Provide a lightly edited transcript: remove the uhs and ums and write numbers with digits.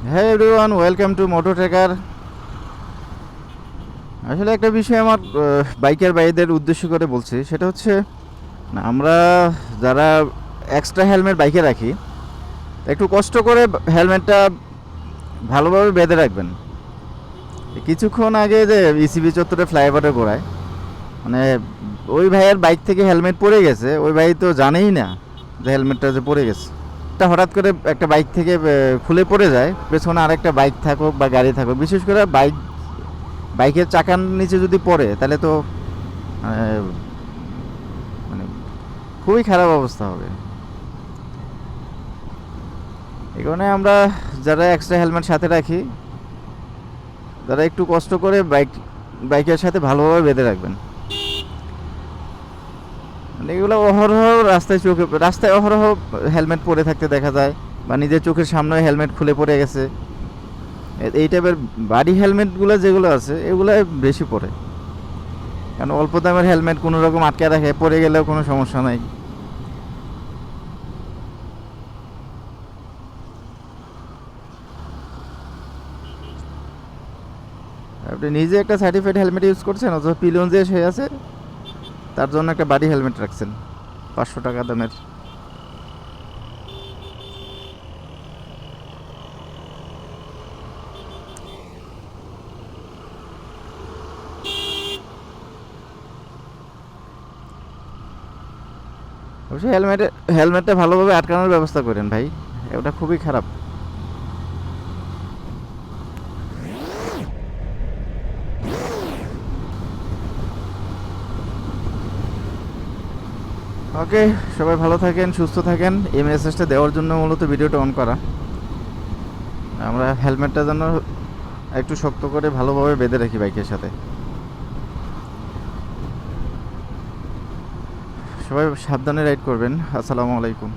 হ্যাঁ everyone, welcome to Moto Trekker. আসলে একটা বিষয় আমার বাইকার ভাইদের উদ্দেশ্য করে বলছি, সেটা হচ্ছে আমরা যারা এক্সট্রা হেলমেট বাইকে রাখি, একটু কষ্ট করে হেলমেটটা ভালোভাবে বেঁধে রাখবেন। কিছুক্ষণ আগে যে ইসিবি চত্বরে ফ্লাইওভারে গোড়ায়, মানে ওই ভাইয়ের বাইক থেকে হেলমেট পড়ে গেছে, ওই ভাই তো জানেই না যে হেলমেটটা যে পড়ে গেছে। তা হঠাৎ করে একটা বাইক থেকে খুলে পড়ে যায়, পেছনে আরেকটা বাইক থাকুক বা গাড়ি থাকুক, বিশেষ করে বাইকের চাকার নিচে যদি পড়ে তাহলে তো মানে মানে খুবই খারাপ অবস্থা হবে। এই কারণে আমরা যারা এক্সট্রা হেলমেট সাথে রাখি, তারা একটু কষ্ট করে বাইকের সাথে ভালোভাবে বেঁধে রাখবেন। মানে এগুলো অহরহ রাস্তায় অহরহ হেলমেট পরে থাকতে দেখা যায়, বা নিজের চোখের সামনে হেলমেট খুলে পড়ে গেছে। এই টাইপের বাড়ি হেলমেটগুলো যেগুলো আছে এগুলো বেশি পড়ে, কারণ অল্প দামের হেলমেট কোনো রকম আটকে রাখে, পড়ে গেলেও কোনো সমস্যা নাই। আপনি নিজে একটা সার্টিফাইড হেলমেট ইউজ করছেন, অথচ পিলিয়ন যে হয়ে আছে, তার জন্য একটা বাড়ি হেলমেট রাখছেন 500 টাকা দামের। অবশ্যই হেলমেটটা ভালোভাবে আটকানোর ব্যবস্থা করেন ভাই, ওটা খুবই খারাপ। ওকে, সবাই ভালো থাকেন, সুস্থ থাকেন। এই মেসেজটা দেওয়ার জন্য মূলত ভিডিওটা অন করা। আমরা হেলমেটটা যেন একটু শক্ত করে ভালোভাবে বেঁধে রাখি বাইকের সাথে। সবাই সাবধানে রাইড করবেন। আসসালামু আলাইকুম।